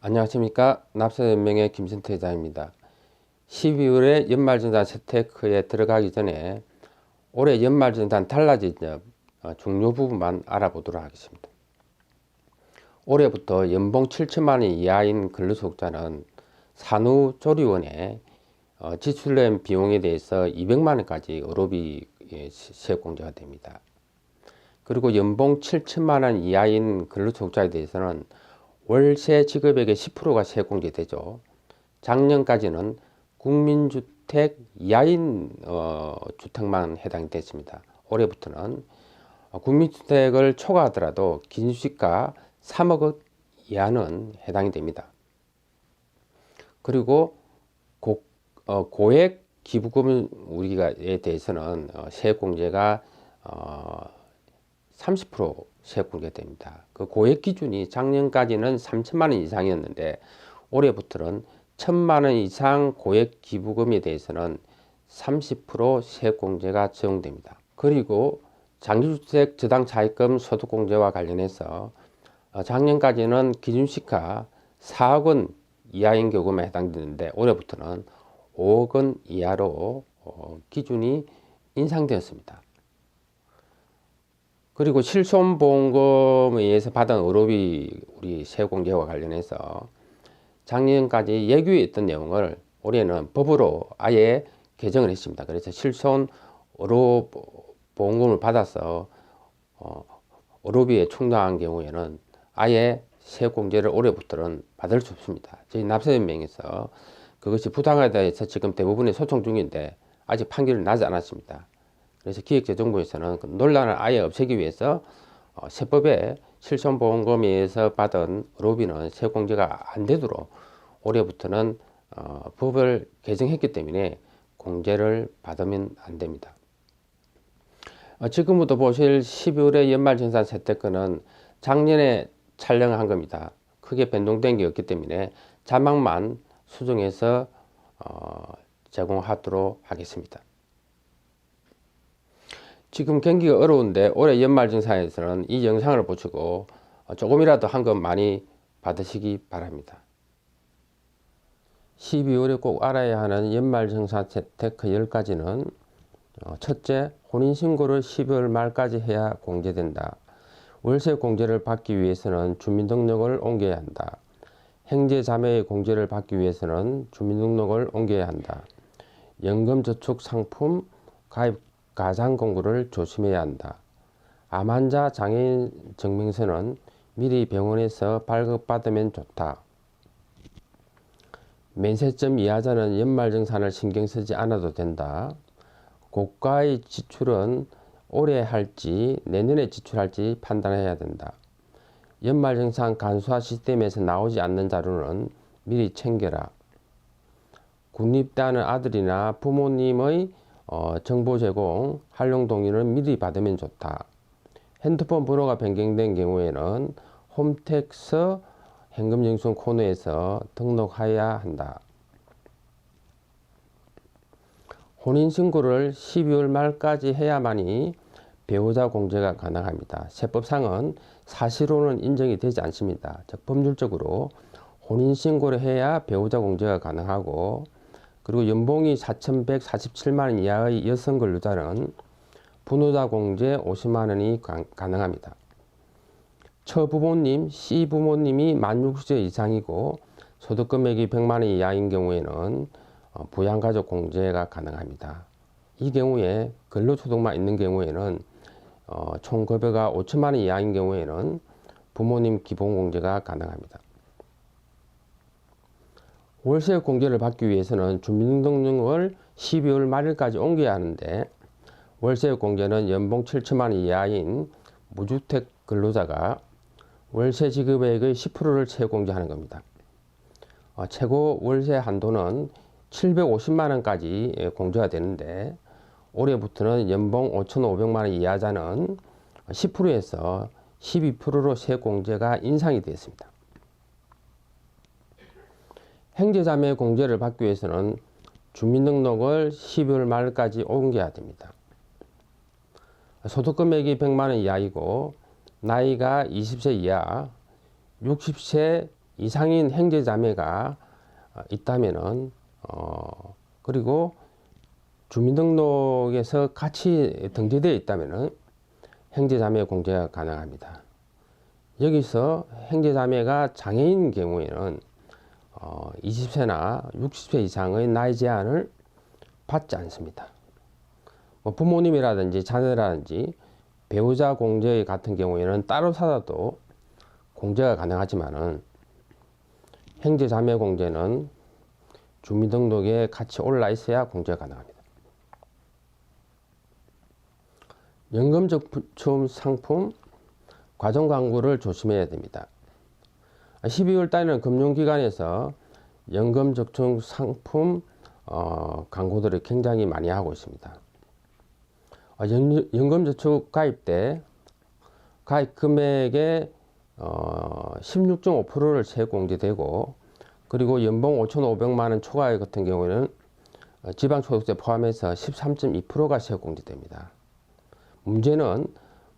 안녕하십니까. 납세연맹의 김진태 회장입니다. 12월에 연말정산 세테크에 들어가기 전에 올해 연말정산 달라진 점 중요 부분만 알아보도록 하겠습니다. 올해부터 연봉 7천만 원 이하인 근로소득자는 산후조리원에 지출된 비용에 대해서 200만 원까지 의료비 세액공제가 됩니다. 그리고 연봉 7천만 원 이하인 근로소득자에 대해서는 월세 지급액의 10%가 세액공제되죠. 작년까지는 국민주택 이하인 주택만 해당이 됐습니다. 올해부터는 국민주택을 초과하더라도 기준시가 3억 원 이하는 해당이 됩니다. 그리고 고액 기부금 우리가에 대해서는 세액공제가 30% 세액공제됩니다. 그 고액 기준이 작년까지는 3천만 원 이상이었는데 올해부터는 1,000만 원 이상 고액 기부금에 대해서는 30% 세액공제가 적용됩니다. 그리고 장기주택 저당 차입금 소득공제와 관련해서 작년까지는 기준시가 4억 원 이하인 경우만 해당되는데 올해부터는 5억 원 이하로 기준이 인상되었습니다. 그리고 실손보험금에 의해서 받은 의료비 우리 세액공제와 관련해서 작년까지 예규에 있던 내용을 올해는 법으로 아예 개정을 했습니다. 그래서 실손 의료보험금을 받아서 의료비에 충당한 경우에는 아예 세액공제를 올해부터는 받을 수 없습니다. 저희 납세연맹에서 그것이 부당하다 해서 지금 대부분의 소송 중인데 아직 판결이 나지 않았습니다. 그래서 기획재정부에서는 그 논란을 아예 없애기 위해서 세법에 실손보험금에 의해서 받은 의료비는 세공제가 안 되도록 올해부터는 법을 개정했기 때문에 공제를 받으면 안 됩니다. 지금부터 보실 12월의 연말정산 세테크는 작년에 촬영한 겁니다. 크게 변동된 게 없기 때문에 자막만 수정해서 제공하도록 하겠습니다. 지금 경기가 어려운데 올해 연말정산에서는 이 영상을 보시고 조금이라도 한금 많이 받으시기 바랍니다. 12월에 꼭 알아야 하는 연말정산 세테크 10가지는 첫째, 혼인신고를 12월 말까지 해야 공제된다. 월세 공제를 받기 위해서는 주민등록을 옮겨야 한다. 형제자매의 공제를 받기 위해서는 주민등록을 옮겨야 한다. 연금저축 상품 가입 가장 공고를 조심해야 한다. 암 환자 장애인 증명서는 미리 병원에서 발급받으면 좋다. 면세점 이하자는 연말정산을 신경 쓰지 않아도 된다. 고가의 지출은 올해 할지 내년에 지출할지 판단해야 된다. 연말정산 간소화 시스템에서 나오지 않는 자료는 미리 챙겨라. 군입대하는 아들이나 부모님의 정보 제공, 활용 동의는 미리 받으면 좋다. 핸드폰 번호가 변경된 경우에는 홈택스 현금영수증 코너에서 등록해야 한다. 혼인신고를 12월 말까지 해야만이 배우자 공제가 가능합니다. 세법상은 사실혼은 인정이 되지 않습니다. 즉 법률적으로 혼인신고를 해야 배우자 공제가 가능하고 그리고 연봉이 4,147만 원 이하의 여성 근로자는 분호자 공제 50만 원이 가능합니다. 처부모님, 시부모님이 만 60세 이상이고 소득금액이 100만 원 이하인 경우에는 부양가족 공제가 가능합니다. 이 경우에 근로소득만 있는 경우에는 총 급여가 5천만 원 이하인 경우에는 부모님 기본공제가 가능합니다. 월세 공제를 받기 위해서는 주민등록을 12월 말일까지 옮겨야 하는데 월세 공제는 연봉 7천만 원 이하인 무주택 근로자가 월세 지급액의 10%를 세공제하는 겁니다. 최고 월세 한도는 750만 원까지 공제가 되는데 올해부터는 연봉 5,500만 원 이하자는 10%에서 12%로 세공제가 인상이 되었습니다. 형제자매 공제를 받기 위해서는 주민등록을 12월 말까지 옮겨야 됩니다. 소득금액이 100만 원 이하이고 나이가 20세 이하, 60세 이상인 형제자매가 있다면은 그리고 주민등록에서 같이 등재되어 있다면은 형제자매 공제가 가능합니다. 여기서 형제자매가 장애인 경우에는 20세나 60세 이상의 나이 제한을 받지 않습니다. 뭐 부모님이라든지 자녀라든지 배우자 공제 같은 경우에는 따로 살아도 공제가 가능하지만은 형제자매 공제는 주민등록에 같이 올라 있어야 공제가 가능합니다. 연금저축 상품 과정 광고를 조심해야 됩니다. 12월 달에는 금융기관에서 연금저축 상품 광고들을 굉장히 많이 하고 있습니다. 연금저축 가입 때 가입 금액의 16.5%를 세공제되고 그리고 연봉 5,500만 원 초과액 같은 경우에는 지방소득세 포함해서 13.2%가 세공제됩니다. 문제는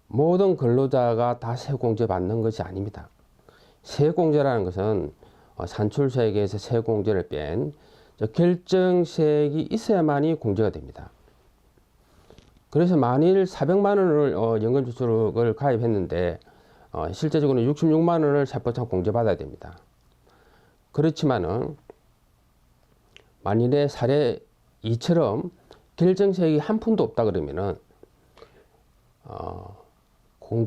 모든 근로자가 다 세공제 받는 것이 아닙니다. 세공제라는 것은 산출세액에서 세공제를 뺀 결정세액이 있어야만이 공제가 됩니다. 그래서 만일 400만 원을 연금저축을 가입했는데 실제적으로는 66만 원을 세법상 공제받아야 됩니다. 그렇지만은 만일에 사례 2처럼 결정세액이 한 푼도 없다 그러면은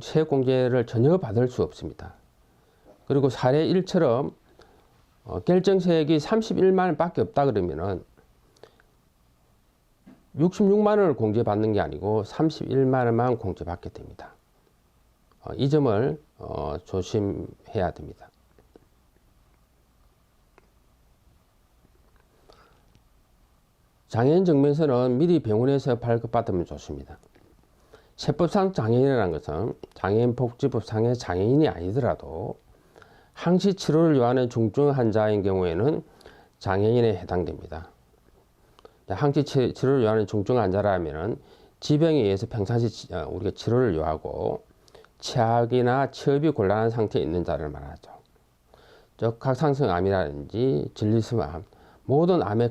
세공제를 전혀 받을 수 없습니다. 그리고 사례 1처럼 결정세액이 31만 원 밖에 없다 그러면은 66만 원을 공제받는 게 아니고 31만 원만 공제받게 됩니다. 이 점을 조심해야 됩니다. 장애인 증명서는 미리 병원에서 발급받으면 좋습니다. 세법상 장애인이라는 것은 장애인복지법상의 장애인이 아니더라도 항시 치료를 요하는 중증 환자인 경우에는 장애인에 해당됩니다. 항시 치료를 요하는 중증 환자라면 지병에 의해서 평상시 우리가 치료를 요하고 치악이나 취업이 곤란한 상태에 있는 자를 말하죠. 즉 각상성 암이라든지 진리스암 모든 암에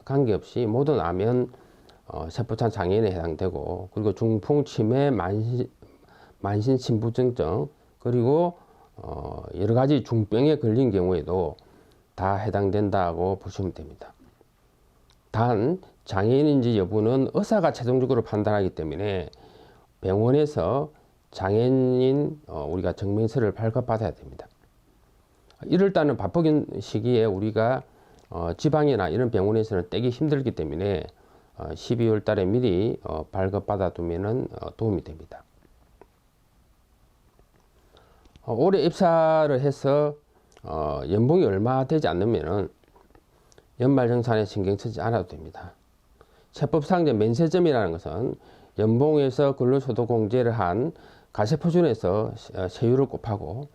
관계없이 모든 암은 세포찬 장애인에 해당되고 그리고 중풍, 치매, 만신 신부증증 그리고 여러 가지 중병에 걸린 경우에도 다 해당된다고 보시면 됩니다. 단 장애인인지 여부는 의사가 최종적으로 판단하기 때문에 병원에서 장애인 우리가 증명서를 발급받아야 됩니다. 이럴 때는 바쁜 시기에 우리가 지방이나 이런 병원에서는 떼기 힘들기 때문에 12월 달에 미리 발급받아 두면 도움이 됩니다. 올해 입사를 해서 연봉이 얼마 되지 않으면 연말정산에 신경 쓰지 않아도 됩니다. 세법상 면세점이라는 것은 연봉에서 근로소득공제를 한 가세표준에서 세율을 곱하고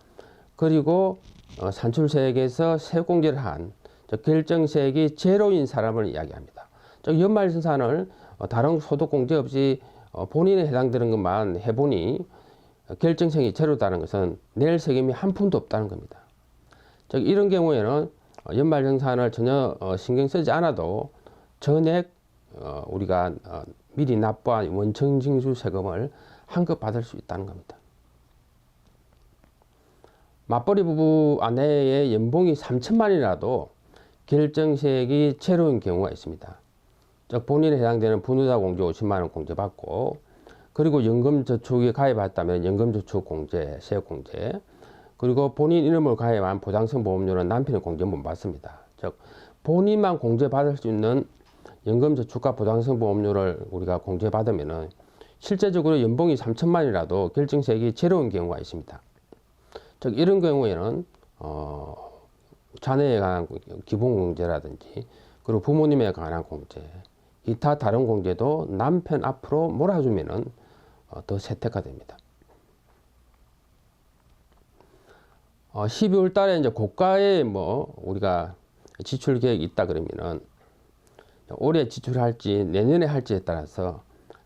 그리고 산출세액에서 세공제를 한 결정세액이 제로인 사람을 이야기합니다. 즉 연말정산을 다른 소득공제 없이 본인에 해당되는 것만 해보니 결정세액이 제로다는 것은 낼 세금이 한 푼도 없다는 겁니다. 즉 이런 경우에는 연말정산을 전혀 신경 쓰지 않아도 전액 우리가 미리 납부한 원청징수 세금을 환급 받을 수 있다는 겁니다. 맞벌이 부부 아내의 연봉이 3천만이라도 결정세액이 제로인 경우가 있습니다. 즉 본인에 해당되는 분유자 공제 50만 원 공제받고 그리고 연금저축에 가입했다면 연금저축 공제, 세액공제 그리고 본인 이름을 가입한 보장성 보험료는 남편의 공제 못 받습니다. 즉 본인만 공제받을 수 있는 연금저축과 보장성 보험료를 우리가 공제받으면은 실제적으로 연봉이 3천만이라도 결정세액이 제로인 경우가 있습니다. 즉 이런 경우에는 자녀에 관한 기본공제라든지 그리고 부모님에 관한 공제 기타 다른 공제도 남편 앞으로 몰아주면은 더 혜택가 됩니다. 12월 달에 이제 고가의 우리가 지출 계획이 있다 그러면은 올해 지출할지 내년에 할지에 따라서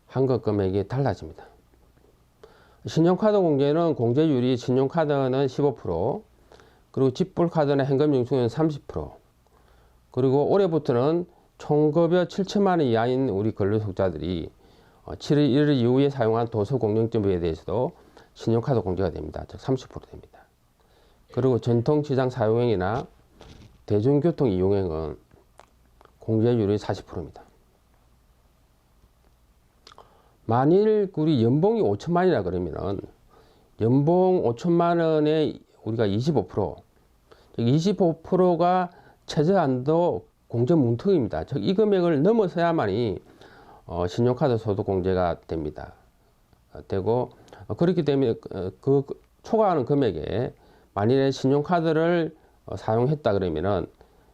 환급 금액이 달라집니다. 신용카드 공제는 공제율이 신용카드는 15% 그리고 집불 카드나 현금 영수증은 30%. 그리고 올해부터는 총급여 7천만 원 이하인 우리 근로소득자들이 7월 1일 이후에 사용한 도서공영정보에 대해서도 신용카드 공제가 됩니다. 즉 30% 됩니다. 그리고 전통시장 사용행위나 대중교통 이용행은 공제율이 40%입니다. 만일 우리 연봉이 5천만이라 그러면은 연봉 5천만 원에 우리가 25%, 즉 25%가 최저한도 공제 문턱입니다. 즉 이 금액을 넘어서야만이 신용카드 소득 공제가 됩니다. 되고 그렇기 때문에 그 초과하는 금액에 만일에 신용카드를 사용했다 그러면은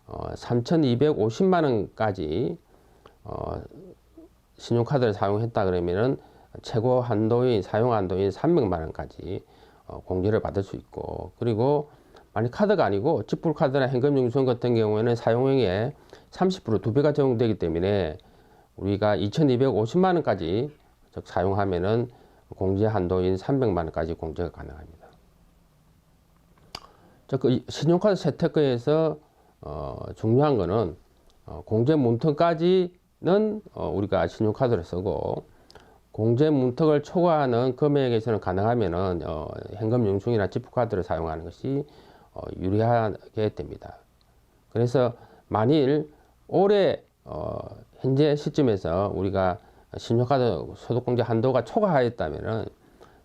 3,250만 원까지 신용카드를 사용했다 그러면은 최고 한도인 사용 한도인 300만 원까지 공제를 받을 수 있고, 그리고 만약 카드가 아니고 집불 카드나 현금 영수증 같은 경우에는 사용액의 30% 2배가 적용되기 때문에 우리가 2,250만 원까지 즉 사용하면은 공제 한도인 300만 원까지 공제가 가능합니다. 그 신용카드 세택에서 중요한 거는 공제 문턱까지는 우리가 신용카드를 쓰고, 공제 문턱을 초과하는 금액에서는 가능하면은 현금 영수증이나 지불카드를 사용하는 것이 유리하게 됩니다. 그래서 만일 올해 현재 시점에서 우리가 신용카드 소득공제 한도가 초과하였다면은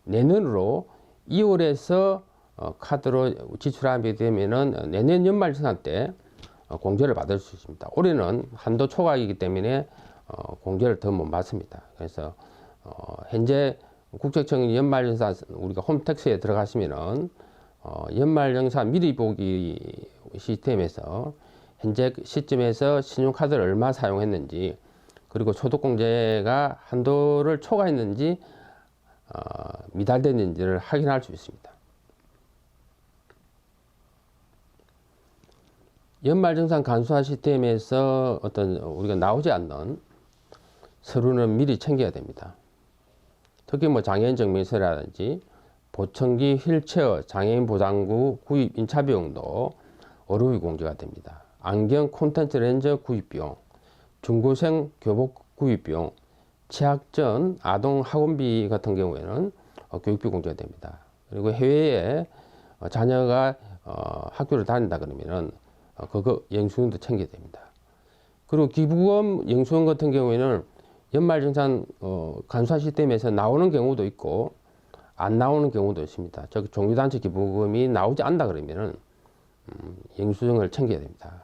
내년으로 2월에서 카드로 지출하게 되면은 내년 연말정산 때 공제를 받을 수 있습니다. 올해는 한도 초과이기 때문에 공제를 더 못 받습니다. 그래서 현재 국세청 연말정산 우리가 홈택스에 들어가시면은 연말정산 미리 보기 시스템에서 현재 시점에서 신용카드를 얼마 사용했는지, 그리고 소득공제가 한도를 초과했는지 미달됐는지를 확인할 수 있습니다. 연말정산 간소화 시스템에서 어떤 우리가 나오지 않는 서류는 미리 챙겨야 됩니다. 특히 뭐 장애인 증명서라든지 보청기 휠체어 장애인 보장구 구입 인차 비용도 어록이 공제가 됩니다. 안경 콘텐츠 렌즈 구입 비용, 중고생 교복 구입 비용, 취학 전 아동 학원비 같은 경우에는 교육비 공제가 됩니다. 그리고 해외에 자녀가 학교를 다닌다 그러면은 그거 영수증도 챙겨야 됩니다. 그리고 기부금 영수증 같은 경우에는 연말정산 간소화 시스템에서 나오는 경우도 있고 안 나오는 경우도 있습니다. 즉 종교단체 기부금이 나오지 않다 그러면은 영수증을 챙겨야 됩니다.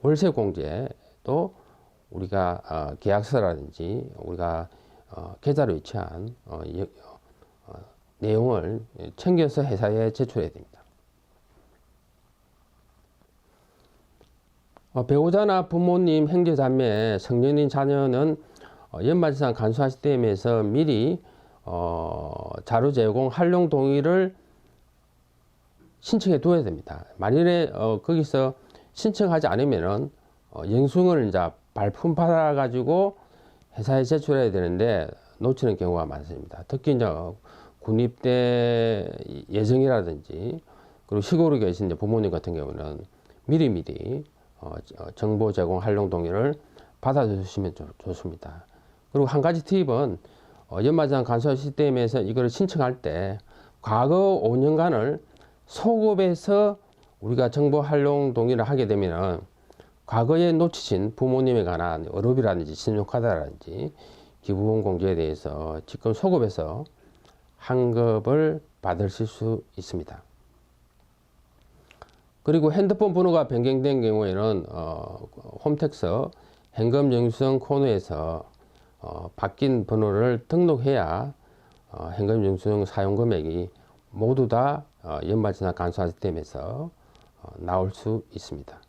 월세 공제도 우리가 계약서라든지 우리가 계좌로 위치한 내용을 챙겨서 회사에 제출해야 됩니다. 배우자나 부모님, 형제, 자매, 성년인 자녀는 연말정산 간소화 시스템에서 미리 자료 제공 활용 동의를 신청해 둬야 됩니다. 만일에 거기서 신청하지 않으면은 영수증을 이제 발품 받아 가지고 회사에 제출해야 되는데 놓치는 경우가 많습니다. 특히 이제 군입대 예정이라든지 그리고 시골에 계신 부모님 같은 경우는 미리미리 정보 제공 활용 동의를 받아주시면 좋습니다. 그리고 한 가지 팁은 연말정산 간소화 시스템에서 이걸 신청할 때 과거 5년간을 소급해서 우리가 정보 활용 동의를 하게 되면 과거에 놓치신 부모님에 관한 어록이라든지 신용카드라든지 기부금 공제에 대해서 지금 소급해서 환급을 받으실 수 있습니다. 그리고 핸드폰 번호가 변경된 경우에는 홈택스 현금 영수증 코너에서 바뀐 번호를 등록해야 현금 영수증 사용 금액이 모두 다 연말정산 간소화 시스템에서 나올 수 있습니다.